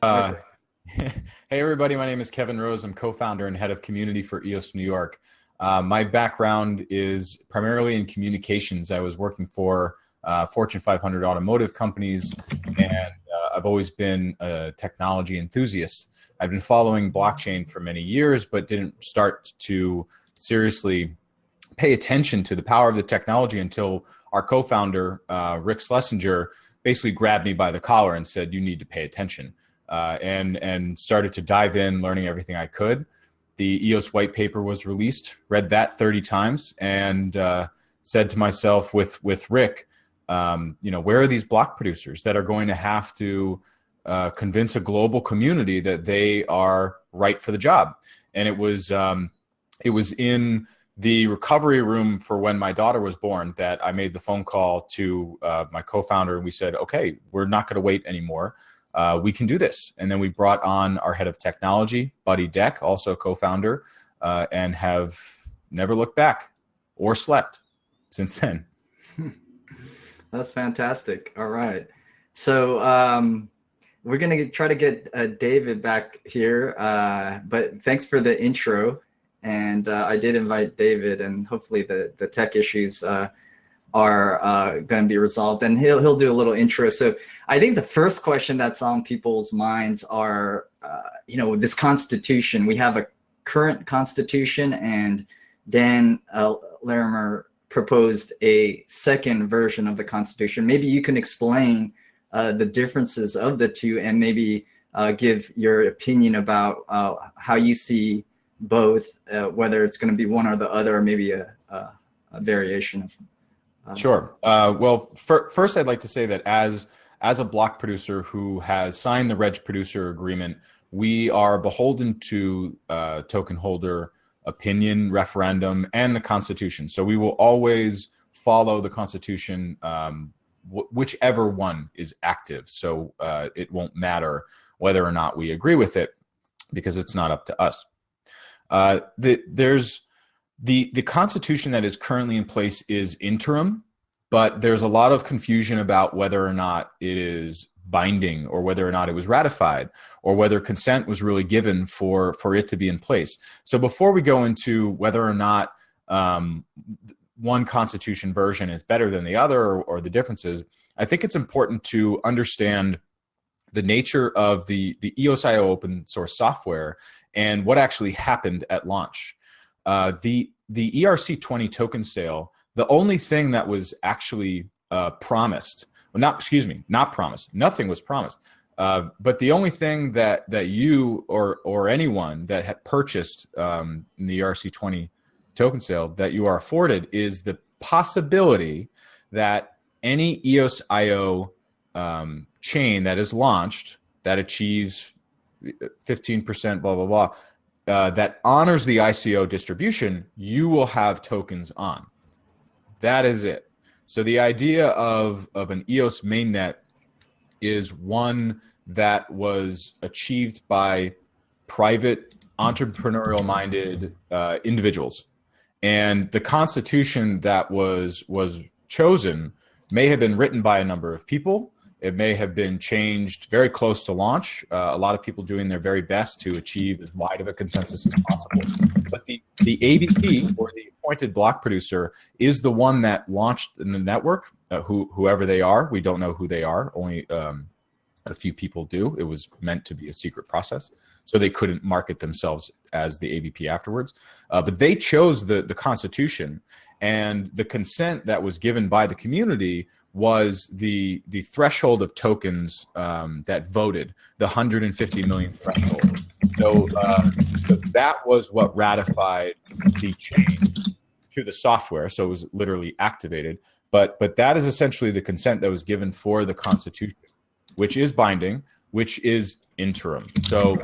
Uh, Perfect. hey everybody, my name is Kevin Rose. I'm co-founder and head of community for EOS New York. My background is primarily in communications. I was working for Fortune 500 automotive companies, and I've always been a technology enthusiast. I've been following blockchain for many years, but didn't start to seriously pay attention to the power of the technology until our co-founder, Rick Schlesinger, basically grabbed me by the collar and said, "You need to pay attention." And started to dive in, learning everything I could. The EOS white paper was released, read that 30 times, and said to myself with Rick, where are these block producers that are going to have to convince a global community that they are right for the job? And it was in the recovery room for when my daughter was born that I made the phone call to my co-founder, and we said, okay, we're not going to wait anymore. We can do this. And then we brought on our head of technology, Buddy Deck, also co-founder, and have never looked back or slept since then. That's fantastic. All right. So we're going to try to get David back here, but thanks for the intro. And I did invite David, and hopefully the tech issues are going to be resolved, and he'll do a little intro. So I think the first question that's on people's minds are, this Constitution. We have a current Constitution, and Dan Larimer proposed a second version of the Constitution. Maybe you can explain the differences of the two, and maybe give your opinion about how you see both, whether it's going to be one or the other, or maybe a variation of. Sure. Well, first, I'd like to say that as a block producer who has signed the Reg Producer Agreement, we are beholden to token holder opinion, referendum, and the Constitution. So we will always follow the Constitution, whichever one is active. So it won't matter whether or not we agree with it, because it's not up to us. There's the Constitution that is currently in place is interim, but there's a lot of confusion about whether or not it is binding, or whether or not it was ratified, or whether consent was really given for it to be in place. So before we go into whether or not one Constitution version is better than the other, or the differences, I think it's important to understand the nature of the EOS.io open source software and what actually happened at launch. The ERC20 token sale, the only thing that was actually promised, well, not promised, nothing was promised, but the only thing that you or anyone that had purchased in the ERC20 token sale that you are afforded is the possibility that any EOS.io chain that is launched, that achieves 15%, blah, blah, blah, that honors the ICO distribution, you will have tokens on. That is it. So the idea of an EOS mainnet is one that was achieved by private, entrepreneurial-minded individuals. And the Constitution that was chosen may have been written by a number of people. It may have been changed very close to launch. A lot of people doing their very best to achieve as wide of a consensus as possible. But the ABP, or the appointed block producer, is the one that launched in the network. Whoever they are, we don't know who they are. Only a few people do. It was meant to be a secret process, so they couldn't market themselves as the ABP afterwards. But they chose the Constitution, and the consent that was given by the community was the threshold of tokens that voted, the 150 million threshold. So that was what ratified the change to the software. So it was literally activated. But that is essentially the consent that was given for the Constitution, which is binding, which is interim. So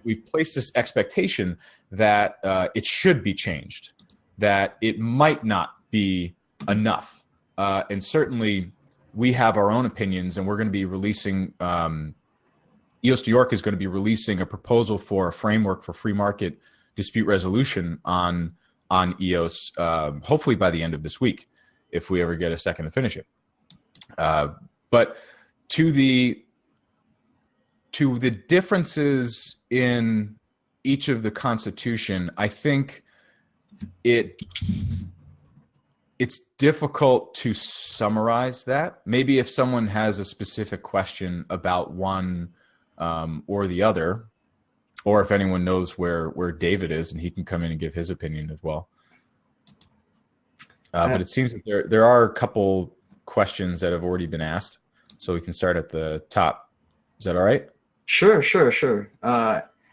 we've placed this expectation that it should be changed, that it might not be enough. And certainly we have our own opinions, and we're going to be releasing, EOS New York is going to be releasing a proposal for a framework for free market dispute resolution on EOS, hopefully by the end of this week, if we ever get a second to finish it. But to to the differences in each of the Constitution, I think it's difficult to summarize that. Maybe if someone has a specific question about one or the other, or if anyone knows where David is, and he can come in and give his opinion as well. But it seems that there are a couple questions that have already been asked, so we can start at the top. Is that all right? Sure.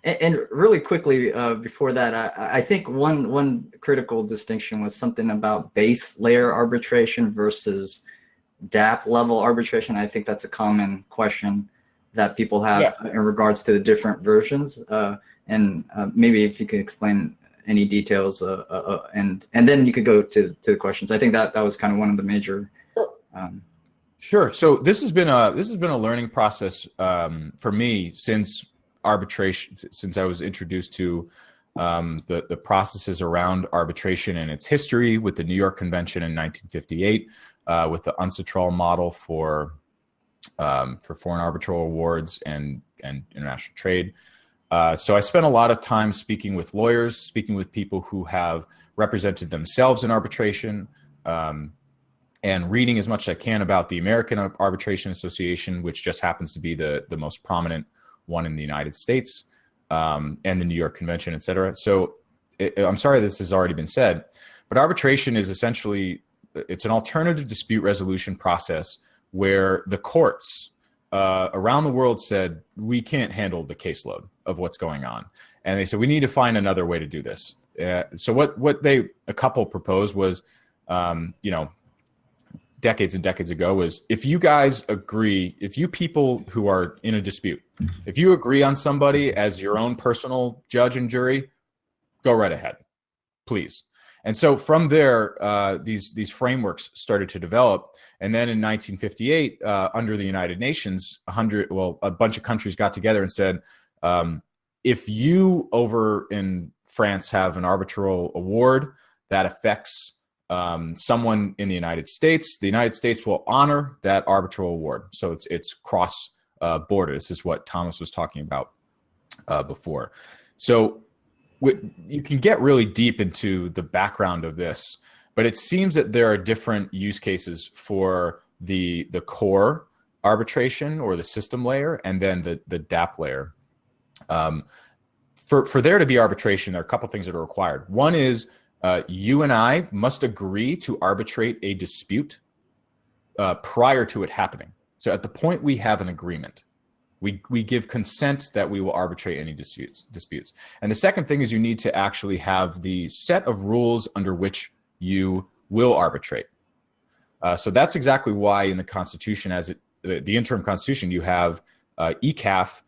And really quickly before that, I think one critical distinction was something about base layer arbitration versus dApp level arbitration. I think that's a common question that people have in regards to the different versions. And maybe if you could explain any details, and then you could go to the questions. I think that was kind of one of the major. Sure. So this has been a learning process for me since arbitration, since I was introduced to the processes around arbitration and its history with the New York Convention in 1958, with the UNCITRAL model for foreign arbitral awards and international trade. So I spent a lot of time speaking with lawyers, speaking with people who have represented themselves in arbitration, and reading as much as I can about the American Arbitration Association, which just happens to be the most prominent one in the United States, and the New York Convention, et cetera. So I'm sorry this has already been said, but arbitration is essentially, it's an alternative dispute resolution process where the courts around the world said, we can't handle the caseload of what's going on. And they said, we need to find another way to do this. So what a couple proposed was, decades and decades ago, was if you guys agree, if you people who are in a dispute, if you agree on somebody as your own personal judge and jury, go right ahead, please. And so from there, these frameworks started to develop. And then in 1958, under the United Nations, a bunch of countries got together and said, if you over in France have an arbitral award that affects someone in the United States will honor that arbitral award. So it's cross border. This is what Thomas was talking about before. So you can get really deep into the background of this, but it seems that there are different use cases for the core arbitration or the system layer, and then the dApp layer. For there to be arbitration, there are a couple things that are required. One is you and I must agree to arbitrate a dispute prior to it happening. So at the point we have an agreement, we give consent that we will arbitrate any disputes. And the second thing is you need to actually have the set of rules under which you will arbitrate. So that's exactly why in the Constitution, the interim Constitution, you have ECAF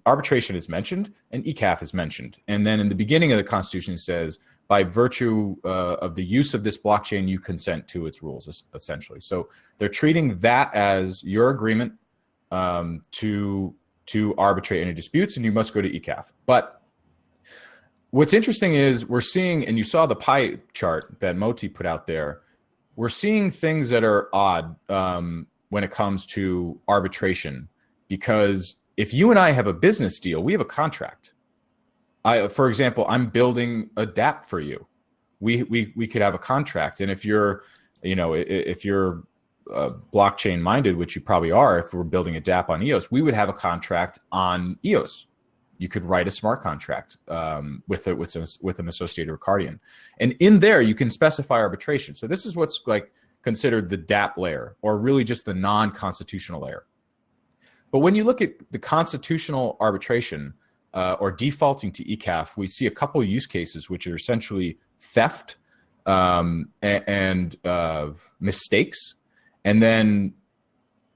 arbitration is mentioned and ECAF is mentioned. And then in the beginning of the Constitution, it says, by virtue of the use of this blockchain, you consent to its rules, essentially. So they're treating that as your agreement to arbitrate any disputes, and you must go to ECAF. But what's interesting is we're seeing, and you saw the pie chart that Moti put out there, we're seeing things that are odd when it comes to arbitration, because if you and I have a business deal, we have a contract. For example, I'm building a dApp for you. We could have a contract, and if you're blockchain minded, which you probably are, if we're building a dApp on EOS, we would have a contract on EOS. You could write a smart contract with an associated accordion, and in there you can specify arbitration. So this is what's like considered the dApp layer, or really just the non-constitutional layer. But when you look at the constitutional arbitration, or defaulting to ECAF, we see a couple of use cases, which are essentially theft and mistakes, and then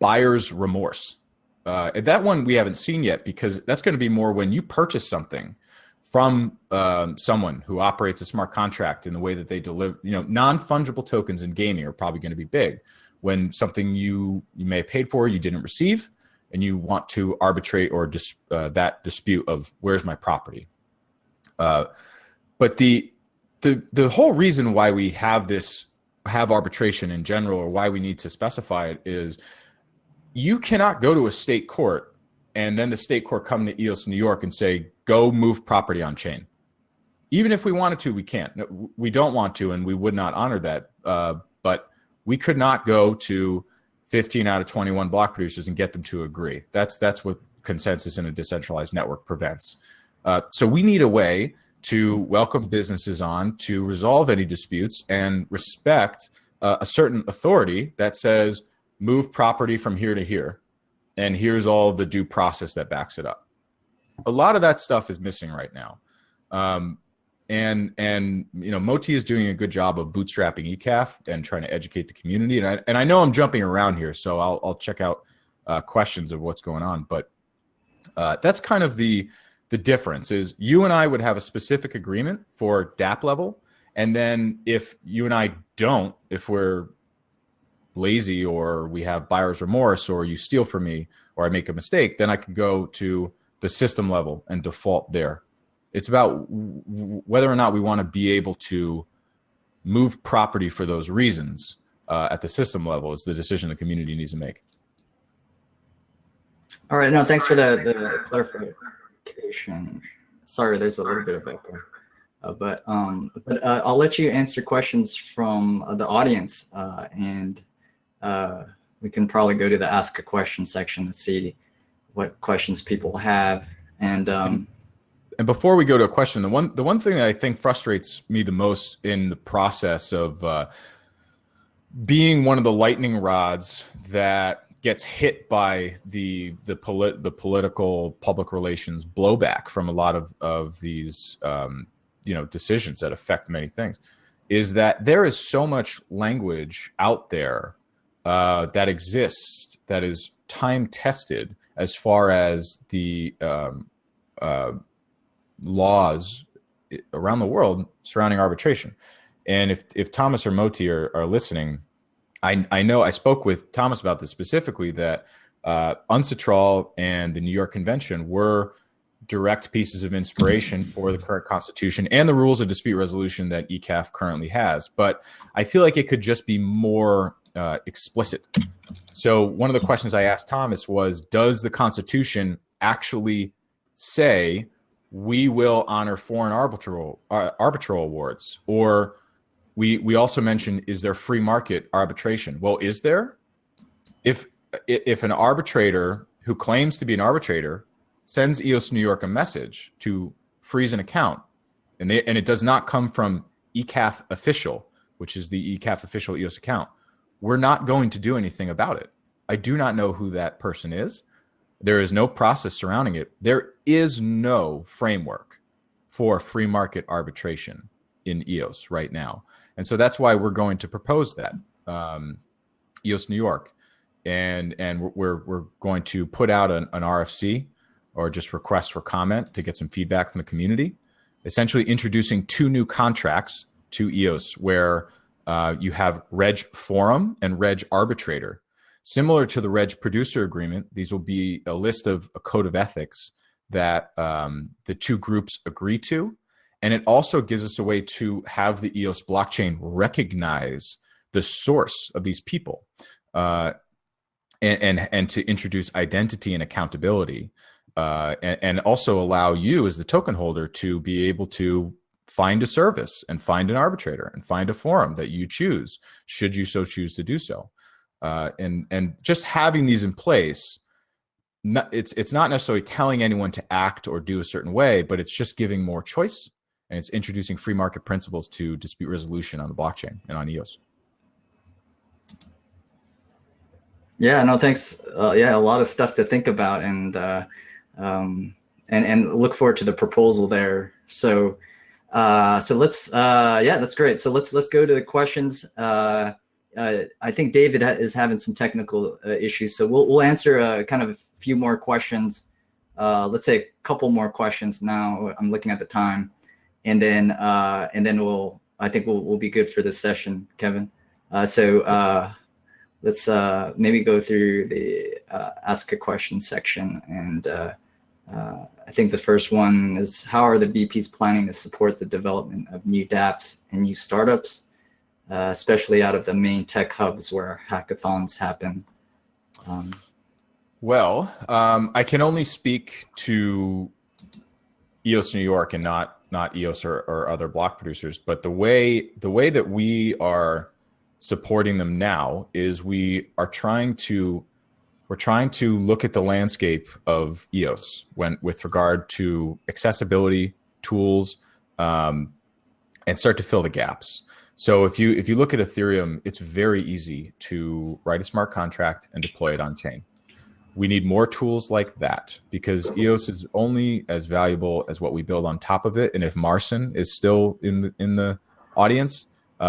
buyer's remorse. That one we haven't seen yet, because that's going to be more when you purchase something from someone who operates a smart contract in the way that they deliver. Non-fungible tokens in gaming are probably going to be big. When something you may have paid for, you didn't receive, and you want to arbitrate or that dispute of where's my property. But the whole reason why we have arbitration in general, or why we need to specify it, is you cannot go to a state court and then the state court come to EOS New York and say, go move property on chain. Even if we wanted to, we can't. We don't want to, and we would not honor that. But we could not go to 15 out of 21 block producers and get them to agree. That's what consensus in a decentralized network prevents. So we need a way to welcome businesses on, to resolve any disputes, and respect a certain authority that says, move property from here to here, and here's all the due process that backs it up. A lot of that stuff is missing right now. And you know, Moti is doing a good job of bootstrapping ECAF and trying to educate the community. And I know I'm jumping around here, so I'll check out questions of what's going on. But that's kind of the difference. Is you and I would have a specific agreement for dApp level, and then if you and I don't, if we're lazy or we have buyer's remorse, or you steal from me, or I make a mistake, then I can go to the system level and default there. It's about whether or not we want to be able to move property for those reasons at the system level is the decision the community needs to make. All right, no, thanks for the clarification. Sorry, there's a little bit of echo. But I'll let you answer questions from the audience, and we can probably go to the ask a question section and see what questions people have. And before we go to a question, the one thing that I think frustrates me the most in the process of being one of the lightning rods that gets hit by the political public relations blowback from a lot of these you know, decisions that affect many things, is that there is so much language out there that exists that is time tested as far as the laws around the world surrounding arbitration. And if Thomas or Moti are listening, I know I spoke with Thomas about this specifically, that UNCITRAL and the New York Convention were direct pieces of inspiration for the current constitution and the rules of dispute resolution that ECAF currently has. But I feel like it could just be more explicit. So one of the questions I asked Thomas was, does the Constitution actually say we will honor foreign arbitral awards? Or we also mentioned, is there free market arbitration? Well, is there? If an arbitrator who claims to be an arbitrator sends EOS New York a message to freeze an account, and it does not come from ECAF official, which is the ECAF official EOS account, we're not going to do anything about it. I do not know who that person is. There is no process surrounding it. There is no framework for free market arbitration in EOS right now. And so that's why we're going to propose that, EOS New York. And we're going to put out an RFC, or just request for comment, to get some feedback from the community, essentially introducing 2 new contracts to EOS where you have Reg Forum and Reg Arbitrator. Similar to the Reg Producer Agreement, these will be a list of a code of ethics that the 2 groups agree to. And it also gives us a way to have the EOS blockchain recognize the source of these people, and to introduce identity and accountability, and also allow you as the token holder to be able to find a service and find an arbitrator and find a forum that you choose, should you so choose to do so. And just having these in place, it's not necessarily telling anyone to act or do a certain way, but it's just giving more choice, and it's introducing free market principles to dispute resolution on the blockchain and on EOS. Yeah, no, thanks. Yeah, a lot of stuff to think about, and look forward to the proposal there. So let's yeah, that's great. So let's go to the questions. I think David is having some technical issues, so we'll answer kind of a few more questions. Let's say a couple more questions now. I'm looking at the time, and then I think we'll be good for this session, Kevin. Let's maybe go through the ask a question section, and I think the first one is, how are the VPs planning to support the development of new dApps and new startups, especially out of the main tech hubs where hackathons happen? Well, I can only speak to EOS New York and not EOS or other block producers. But the way that we are supporting them now is we're trying to look at the landscape of EOS with regard to accessibility tools, and start to fill the gaps. So if you look at Ethereum, it's very easy to write a smart contract and deploy it on chain. We need more tools like that because EOS is only as valuable as what we build on top of it. And if Marcin is still in the audience,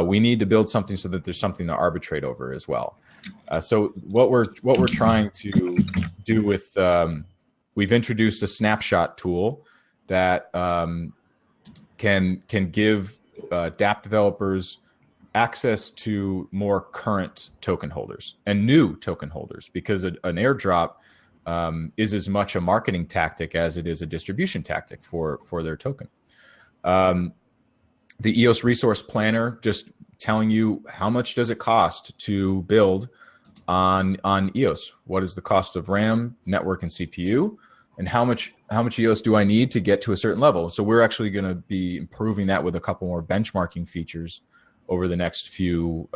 we need to build something so that there's something to arbitrate over as well. So what we're trying to do with we've introduced a snapshot tool that can give dApp developers access to more current token holders and new token holders, because an airdrop is as much a marketing tactic as it is a distribution tactic for their token. The EOS Resource Planner just telling you how much does it cost to build on EOS. What is the cost of RAM, network, and CPU, and how much EOS do I need to get to a certain level? So we're actually going to be improving that with a couple more benchmarking features over the next few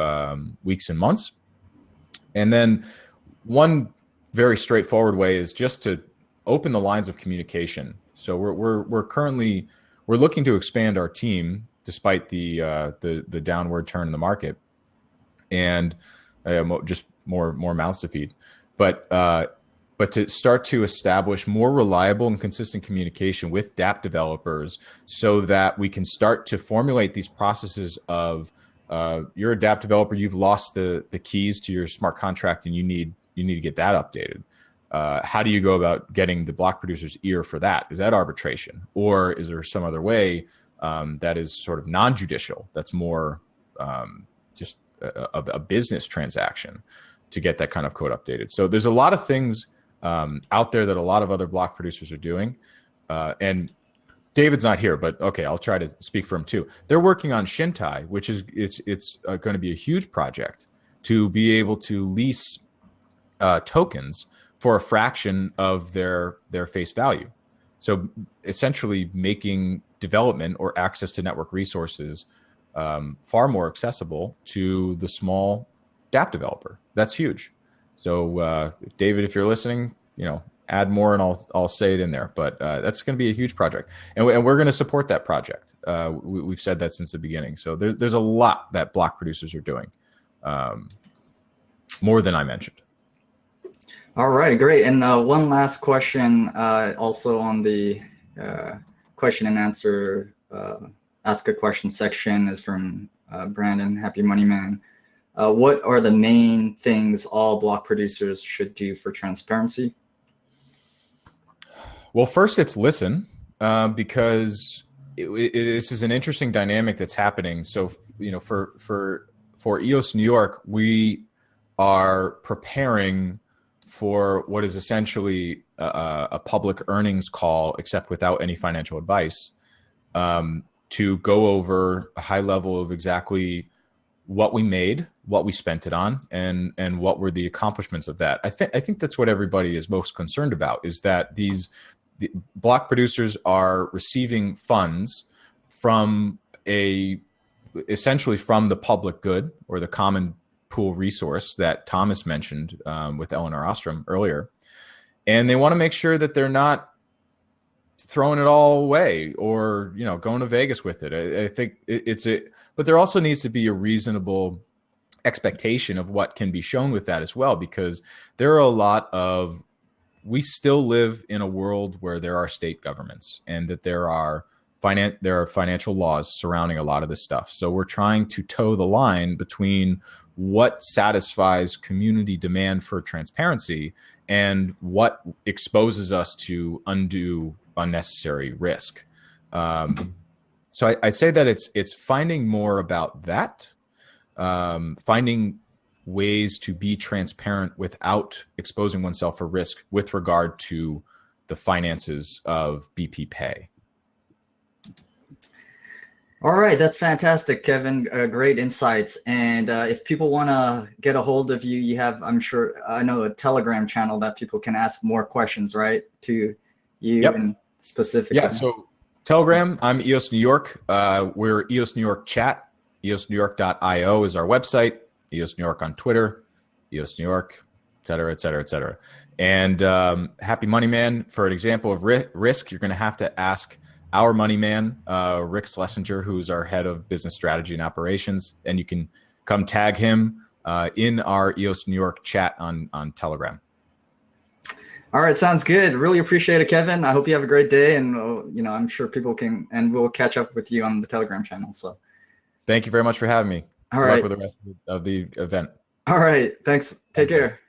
weeks and months. And then one very straightforward way is just to open the lines of communication. So we're currently looking to expand our team despite the downward turn in the market, and just more mouths to feed. But to start to establish more reliable and consistent communication with dApp developers so that we can start to formulate these processes of you're a dApp developer, you've lost the keys to your smart contract and you need to get that updated. How do you go about getting the block producer's ear for that? Is that arbitration? Or is there some other way that is sort of non-judicial, that's more just a business transaction to get that kind of code updated? So there's a lot of things out there that a lot of other block producers are doing. And David's not here, but okay, I'll try to speak for him too. They're working on Shintai, which is it's going to be a huge project to be able to lease tokens for a fraction of their face value. So essentially making development or access to network resources far more accessible to the small dApp developer. That's huge. So David, if you're listening, add more and I'll say it in there. But that's going to be a huge project, and we're going to support that project. We've said that since the beginning. So there's a lot that block producers are doing, more than I mentioned. All right, great. And one last question, also on the question and answer, ask a question section, is from Brandon, Happy Money Man. What are the main things all block producers should do for transparency? Well, first it's listen, because this is an interesting dynamic that's happening. So, for EOS New York, we are preparing for what is essentially a public earnings call, except without any financial advice, to go over a high level of exactly what we made, what we spent it on, and what were the accomplishments of that. I think that's what everybody is most concerned about, is that the block producers are receiving funds from essentially from the public good, or the common pool resource that Thomas mentioned with Eleanor Ostrom earlier. And they want to make sure that they're not throwing it all away or, going to Vegas with it. I think but there also needs to be a reasonable expectation of what can be shown with that as well, because there are we still live in a world where there are state governments and that there are financial laws surrounding a lot of this stuff. So we're trying to toe the line between what satisfies community demand for transparency and what exposes us to undue, unnecessary risk. So I'd say that it's finding more about that, finding ways to be transparent without exposing oneself for risk with regard to the finances of BP Pay. All right, that's fantastic, Kevin. Great insights. And if people want to get a hold of you, you have, I'm sure, I know a Telegram channel that people can ask more questions, right, to you Yep. and specifically. Yeah. So Telegram, I'm EOS New York. We're EOS New York chat. EOSNewYork.io is our website. EOS New York on Twitter. EOS New York, et cetera, et cetera, et cetera. And Happy Money Man, for an example of risk, you're going to have to ask our money man, Rick Schlesinger, who's our head of business strategy and operations. And you can come tag him in our EOS New York chat on Telegram. All right, sounds good. Really appreciate it, Kevin. I hope you have a great day, and I'm sure people can, and we'll catch up with you on the Telegram channel. So, thank you very much for having me. all Good right. luck with the rest of the event. All right, thanks. Take care.